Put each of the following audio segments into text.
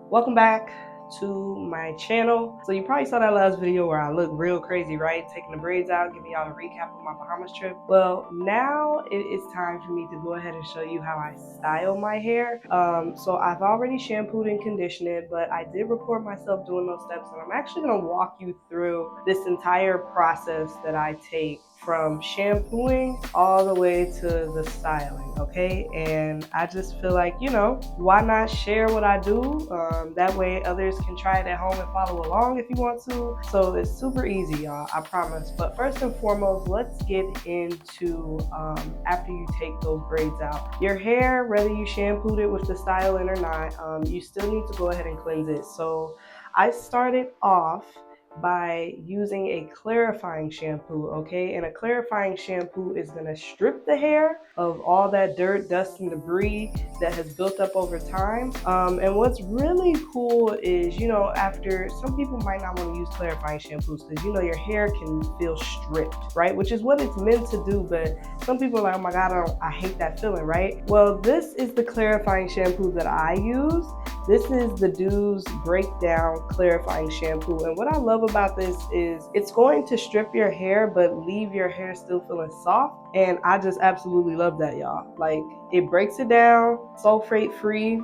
Welcome back to my channel. So you probably saw that last video where I look real crazy, right? Taking the braids out, giving y'all a recap of my Bahamas trip. Well, now it is time for me to go ahead and show you how I style my hair. So I've already shampooed and conditioned it, but I did record myself doing those steps, and I'm actually gonna walk you through this entire process that I take from shampooing all the way to the styling, okay? And I just feel like, why not share what I do? That way others can try it at home and follow along if you want to. So it's super easy, y'all, I promise. But first and foremost, let's get into after you take those braids out. Your hair, whether you shampooed it with the styling or not, you still need to go ahead and cleanse it. So I started off by using a clarifying shampoo, okay? And a clarifying shampoo is gonna strip the hair of all that dirt, dust, and debris that has built up over time. And what's really cool is, after some people might not want to use clarifying shampoos because, your hair can feel stripped, right? Which is what it's meant to do, but some people are like, oh my God, I hate that feeling, right? Well, this is the clarifying shampoo that I use. This is the Doux Breakdown Clarifying Shampoo. And what I love about this is it's going to strip your hair, but leave your hair still feeling soft. And I just absolutely love that, y'all. Like, it breaks it down, sulfate free,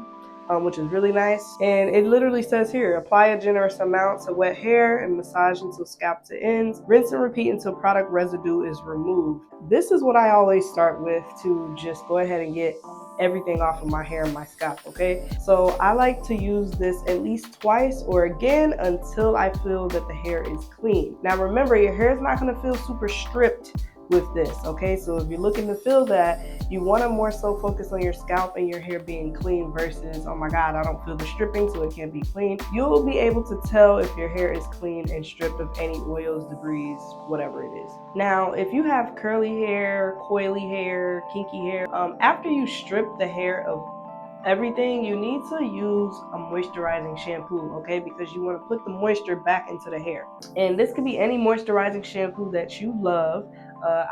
which is really nice. And it literally says here, apply a generous amount to wet hair and massage until scalp to ends. Rinse and repeat until product residue is removed. This is what I always start with to just go ahead and get everything off of my hair and my scalp, okay? So I like to use this at least twice or again until I feel that the hair is clean. Now remember, your hair is not gonna feel super stripped with this, okay? So if you're looking to feel that, you want to more so focus on your scalp and your hair being clean versus, oh my God, I don't feel the stripping, so it can't be clean. You'll be able to tell if your hair is clean and stripped of any oils, debris, whatever it is. Now, if you have curly hair, coily hair, kinky hair, after you strip the hair of everything, you need to use a moisturizing shampoo, okay? Because you want to put the moisture back into the hair. And this could be any moisturizing shampoo that you love.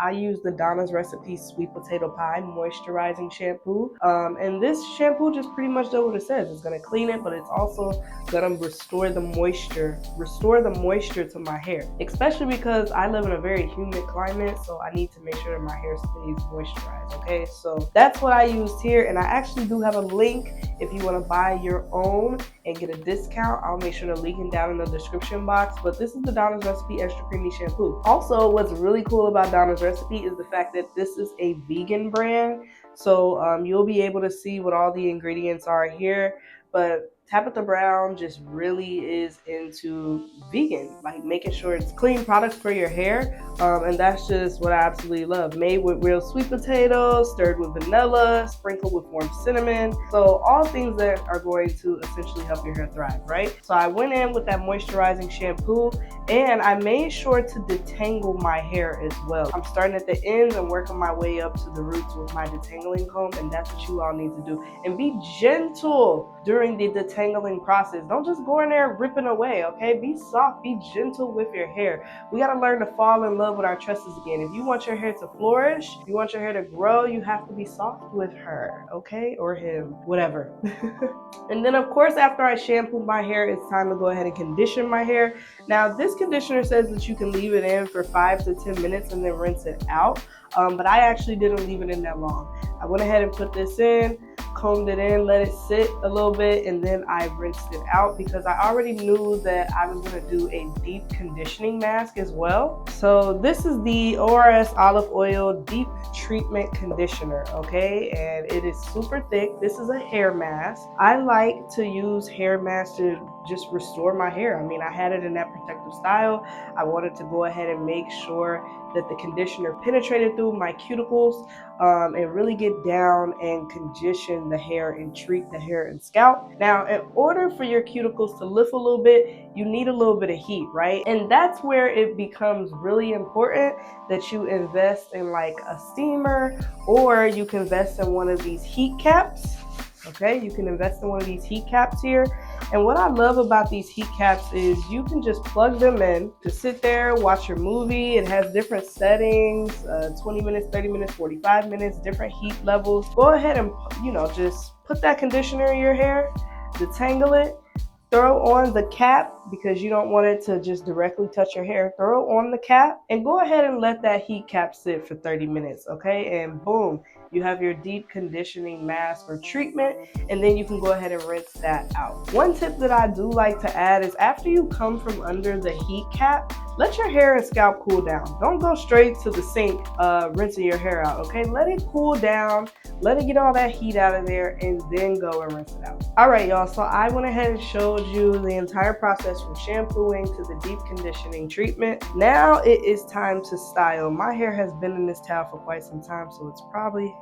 I use the Donna's Recipe Sweet Potato Pie Moisturizing Shampoo. And this shampoo just pretty much does what it says. It's gonna clean it, but it's also gonna restore the moisture to my hair. Especially because I live in a very humid climate, so I need to make sure that my hair stays moisturized, okay? So that's what I used here, and I actually do have a link if you wanna buy your own and get a discount. I'll make sure to link it down in the description box, but this is the Donna's Recipe Extra Creamy Shampoo. Also, what's really cool about Donna's Recipe is the fact that this is a vegan brand, so you'll be able to see what all the ingredients are here, but Tabitha Brown just really is into vegan, like making sure it's clean products for your hair, and that's just what I absolutely love. Made with real sweet potatoes, stirred with vanilla, sprinkled with warm cinnamon, so all things that are going to essentially help your hair thrive, right? So I went in with that moisturizing shampoo, and I made sure to detangle my hair as well. I'm starting at the ends and working my way up to the roots with my detangling comb, and that's what you all need to do. And be gentle during the detangling process. Don't just go in there ripping away, okay? Be soft, be gentle with your hair. We gotta learn to fall in love with our tresses again. If you want your hair to flourish, if you want your hair to grow, you have to be soft with her, okay? Or him, whatever. And then of course, after I shampoo my hair, it's time to go ahead and condition my hair. Now this conditioner says that you can leave it in for 5 to 10 minutes and then rinse it out. But I actually didn't leave it in that long. I went ahead and put this in, combed it in, let it sit a little bit, and then I rinsed it out because I already knew that I was going to do a deep conditioning mask as well. So this is the ORS Olive Oil Deep Treatment Conditioner, okay? And it is super thick. This is a hair mask. I like to use hair masks to just restore my hair. I mean, I had it in that protective style. I wanted to go ahead and make sure that the conditioner penetrated through my cuticles and really get down and condition the hair and treat the hair and scalp. Now, in order for your cuticles to lift a little bit, you need a little bit of heat, right? And that's where it becomes really important that you invest in like a steamer, or you can invest in one of these heat caps. Okay, you can invest in one of these heat caps here. And what I love about these heat caps is you can just plug them in to sit there, watch your movie. It has different settings, 20 minutes, 30 minutes, 45 minutes, different heat levels. Go ahead and, just put that conditioner in your hair. detangle it. Throw on the cap because you don't want it to just directly touch your hair. Throw on the cap and go ahead and let that heat cap sit for 30 minutes, okay? And boom, you have your deep conditioning mask or treatment, and then you can go ahead and rinse that out. One tip that I do like to add is after you come from under the heat cap, let your hair and scalp cool down. Don't go straight to the sink rinsing your hair out, okay? Let it cool down, let it get all that heat out of there, and then go and rinse it out. All right, y'all, so I went ahead and showed you the entire process from shampooing to the deep conditioning treatment. Now it is time to style. My hair has been in this towel for quite some time, so it's probably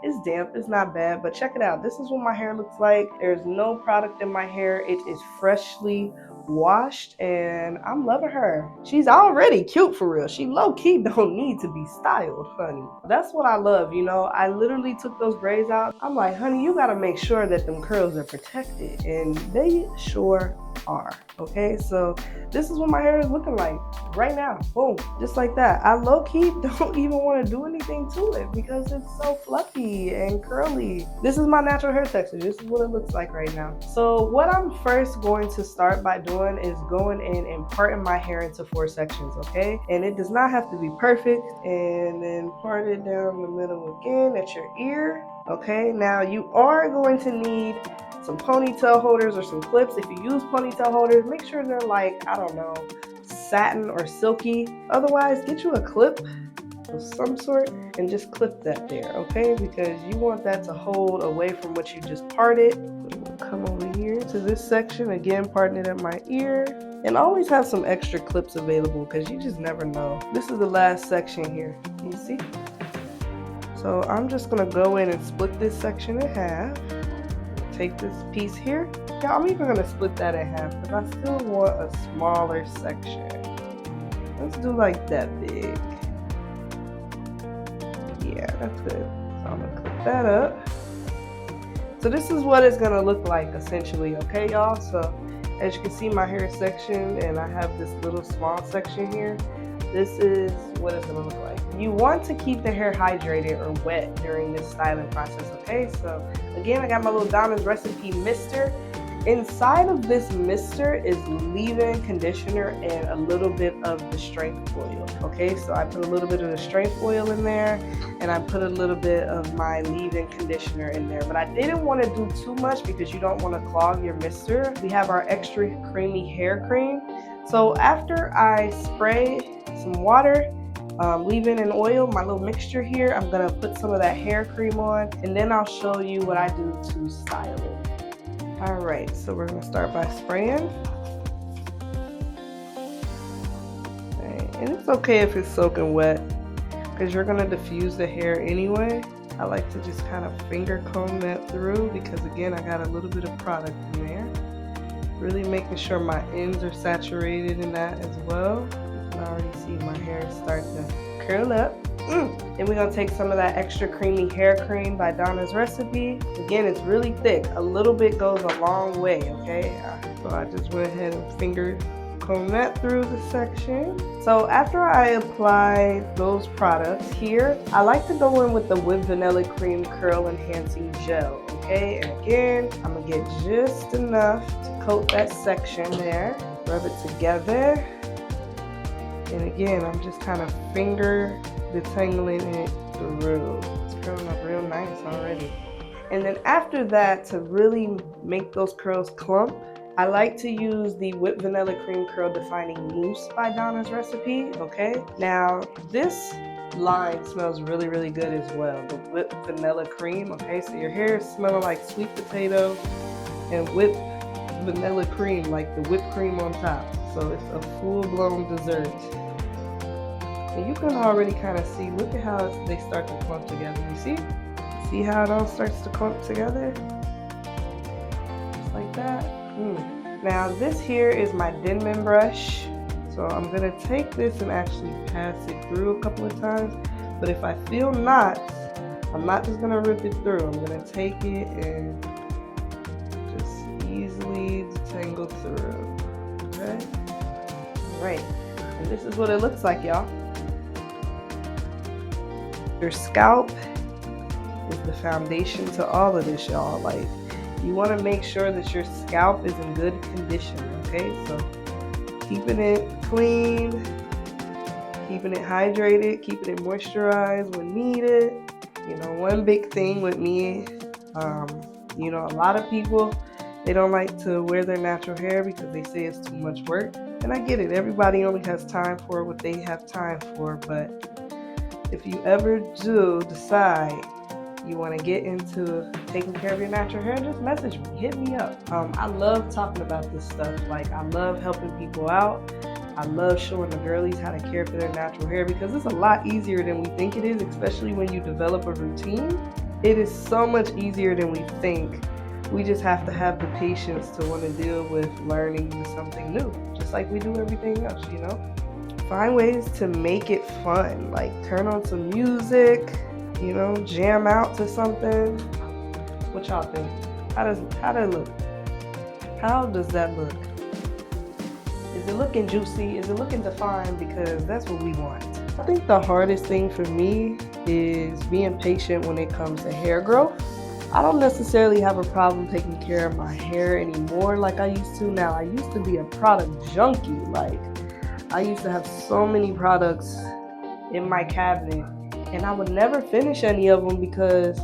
it's damp, it's not bad, but check it out. This is what my hair looks like. There's no product in my hair. It is freshly washed and I'm loving her. She's already cute for real. She low-key don't need to be styled, honey. That's what I love, you know. I literally took those braids out. I'm like, honey, you gotta make sure that them curls are protected, and they sure are. Okay, so this is what my hair is looking like right now. Boom, just like that. I low-key don't even want to do anything to it because it's so fluffy and curly. This is my natural hair texture. This is what it looks like right now. So what I'm first going to start by doing is going in and parting my hair into 4 sections, okay? And it does not have to be perfect. And then part it down the middle again at your ear. Okay, now you are going to need some ponytail holders or some clips. If you use ponytail holders, make sure they're like, I don't know, satin or silky. Otherwise, get you a clip of some sort and just clip that there, okay? Because you want that to hold away from what you just parted. We'll come over here to this section, again, parting it at my ear. And always have some extra clips available because you just never know. This is the last section here, you see? So I'm just gonna go in and split this section in half. Take this piece here. Yeah, I'm even gonna split that in half because I still want a smaller section. Let's do like that big. Yeah, that's good. So I'm gonna clip that up. So this is what it's gonna look like essentially, okay, y'all? So as you can see, my hair section, and I have this little small section here. This is what it's gonna look like. You want to keep the hair hydrated or wet during this styling process, okay? So again, I got my little Donna's Recipe mister. Inside of this mister is leave-in conditioner and a little bit of the strength oil, okay? So I put a little bit of the strength oil in there, and I put a little bit of my leave-in conditioner in there. But I didn't want to do too much because you don't want to clog your mister. We have our extra creamy hair cream. So after I spray some water, leave-in and oil, my little mixture here, I'm gonna put some of that hair cream on, and then I'll show you what I do to style it. All right, so we're gonna start by spraying. Okay, and it's okay if it's soaking wet because you're gonna diffuse the hair anyway. I like to just kind of finger comb that through because again, I got a little bit of product in there. Really making sure my ends are saturated in that as well. You can already see my hair start to curl up. Then we're gonna take some of that extra creamy hair cream by Donna's Recipe. Again, it's really thick. A little bit goes a long way, okay? So I just went ahead and finger comb that through the section. So after I apply those products here, I like to go in with the Whipped Vanilla Cream Curl Enhancing Gel, okay? And again, I'm gonna get just enough to coat that section there. Rub it together. And again, I'm just kind of finger detangling it through. It's curling up real nice already. And then after that, to really make those curls clump, I like to use the Whipped Vanilla Cream Curl Defining Mousse by Donna's Recipe, okay? Now, this line smells really, really good as well, the whipped vanilla cream, okay? So your hair is smelling like sweet potato and whipped vanilla cream, like the whipped cream on top. So it's a full-blown dessert. And you can already kind of see, look at how they start to clump together. You see? See how it all starts to clump together? Just like that. Now this here is my Denman brush. So I'm gonna take this and actually pass it through a couple of times. But if I feel knots, I'm not just gonna rip it through. I'm gonna take it and just easily detangle through, okay? All right, and this is what it looks like, y'all. Your scalp is the foundation to all of this, y'all. Like, You want to make sure that your scalp is in good condition, okay? So keeping it clean, keeping it hydrated, keeping it moisturized when needed. You know, one big thing with me, you know, a lot of people, they don't like to wear their natural hair because they say it's too much work. And I get it, everybody only has time for what they have time for, but if you ever do decide you want to get into taking care of your natural hair, just message me, hit me up. I love talking about this stuff. Like, I love helping people out. I love showing the girlies how to care for their natural hair because it's a lot easier than we think it is, especially when you develop a routine. It is so much easier than we think. We just have to have the patience to want to deal with learning something new, just like we do everything else, you know? Find ways to make it fun, like turn on some music, you know, jam out to something. What y'all think? How does it look? How does that look? Is it looking juicy? Is it looking defined? Because that's what we want. I think the hardest thing for me is being patient when it comes to hair growth. I don't necessarily have a problem taking care of my hair anymore like I used to. Now, I used to be a product junkie. Like, I used to have so many products in my cabinet and I would never finish any of them because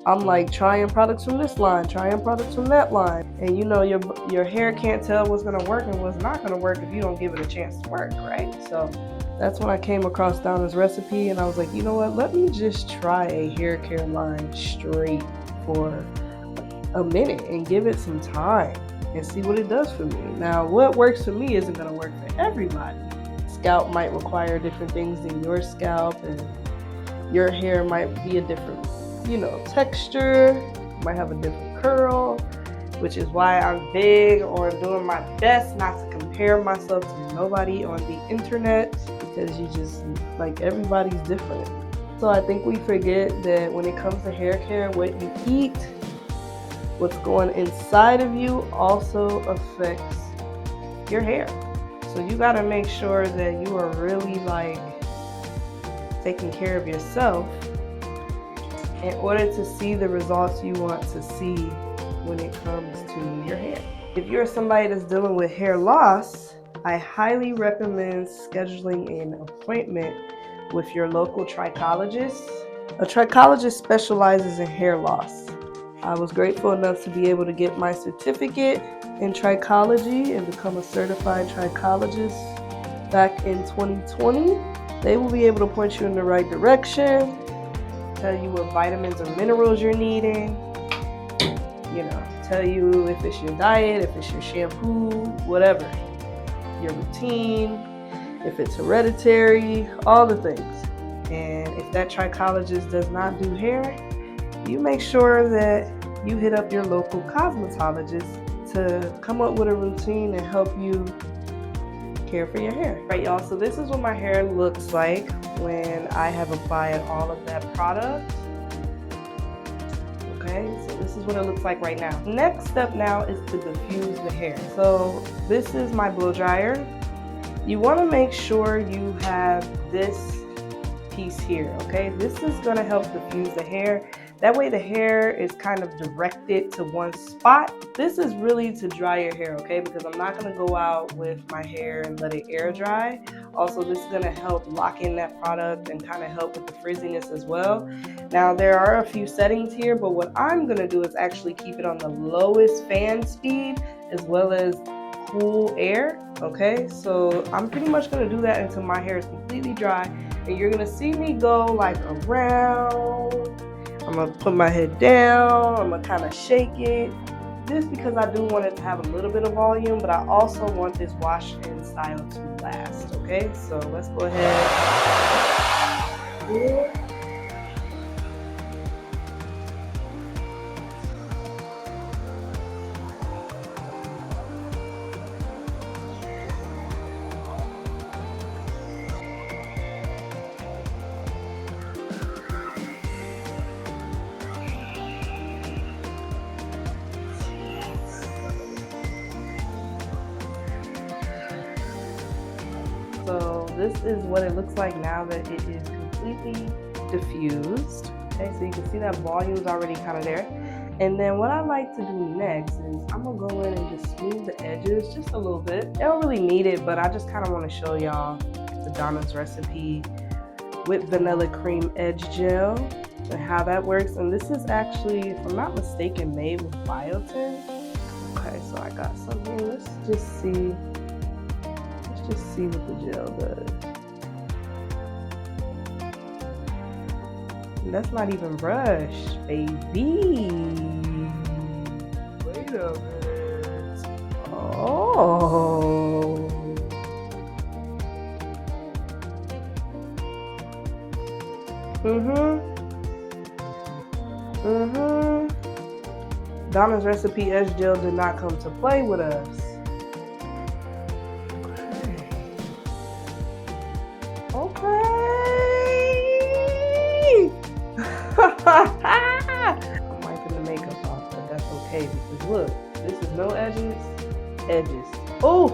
I'm like trying products from this line, trying products from that line. And you know, your hair can't tell what's gonna work and what's not gonna work if you don't give it a chance to work, right? So that's when I came across Donna's recipe and I was like, you know what, let me just try a hair care line straight for a minute and give it some time and see what it does for me. Now, what works for me isn't gonna work for everybody. Scalp might require different things than your scalp, and your hair might be a different, you know, texture, might have a different curl, which is why I'm big on doing my best not to compare myself to nobody on the internet, because you just, like, everybody's different. So I think we forget that when it comes to hair care, what you eat, what's going inside of you also affects your hair. So you gotta make sure that you are really like taking care of yourself in order to see the results you want to see when it comes to your hair. If you're somebody that's dealing with hair loss, I highly recommend scheduling an appointment with your local trichologist. A trichologist specializes in hair loss. I was grateful enough to be able to get my certificate in trichology and become a certified trichologist back in 2020. They will be able to point you in the right direction, tell you what vitamins or minerals you're needing, you know, tell you if it's your diet, if it's your shampoo, whatever, your routine, if it's hereditary, all the things. And if that trichologist does not do hair, you make sure that you hit up your local cosmetologist to come up with a routine and help you care for your hair. Right, y'all, so this is what my hair looks like when I have applied all of that product. Okay, so this is what it looks like right now. Next step now is to diffuse the hair. So this is my blow dryer. You want to make sure you have this piece here, okay? This is going to help diffuse the hair. That way the hair is kind of directed to one spot. This is really to dry your hair, okay? Because I'm not going to go out with my hair and let it air dry. Also, this is going to help lock in that product and kind of help with the frizziness as well. Now, there are a few settings here, but what I'm going to do is actually keep it on the lowest fan speed as well as cool air, okay? So I'm pretty much going to do that until my hair is completely dry, and you're going to see me go like around. I'm going to put my head down, I'm going to kind of shake it, just because I do want it to have a little bit of volume, but I also want this wash and style to last, okay? So let's go ahead. Yeah. So this is what it looks like now that it is completely diffused. Okay, so you can see that volume is already kind of there. And then what I like to do next is I'm gonna go in and just smooth the edges just a little bit. They don't really need it, but I just kind of want to show y'all the Donna's recipe with vanilla cream edge gel and how that works. And this is actually, if I'm not mistaken, made with biotin. Okay, so I got some here. Let's just see what the gel does. And that's not even brushed, baby. Wait a minute. Oh. Donna's recipe edge gel did not come to play with us. Okay. I'm wiping the makeup off, but that's okay because look, this is no edges. Oh,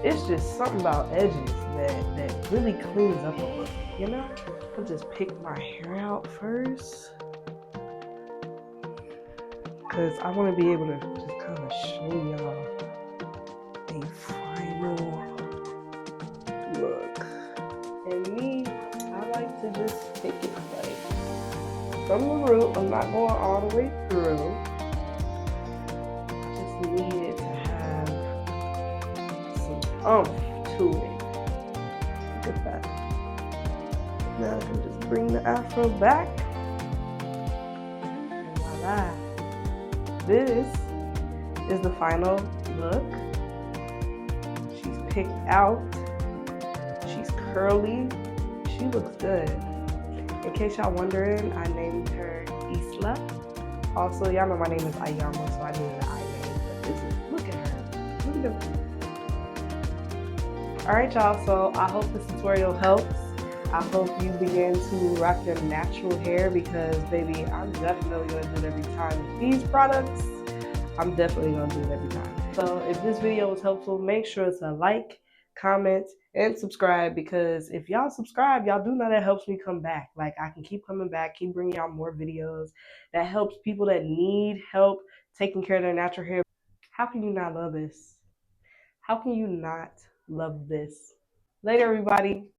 it's just something about edges that really cleans up a look, you know? I'll just pick my hair out first because I want to be able to just kind of show y'all a final look. And me, I like to just take it like from the root. I'm not going all the way through. I just need it to have some oomph to it. Look at that. Now I can just bring the Afro back. And voila. This is the final look. She's picked out. She's curly. She looks good. In case y'all wondering, I named her Isla. Also, y'all know my name is Ayama, so I named the I name. But this is, look at her. Look at her. Alright, y'all, so I hope this tutorial helps. I hope you begin to rock your natural hair because, baby, I'm definitely going to do it every time. With these products, I'm definitely going to do it every time. So if this video was helpful, make sure to like, comment, and subscribe because if y'all subscribe, y'all do know that helps me come back. Like, I can keep coming back, keep bringing y'all more videos. That helps people that need help taking care of their natural hair. How can you not love this? How can you not love this? Later, everybody.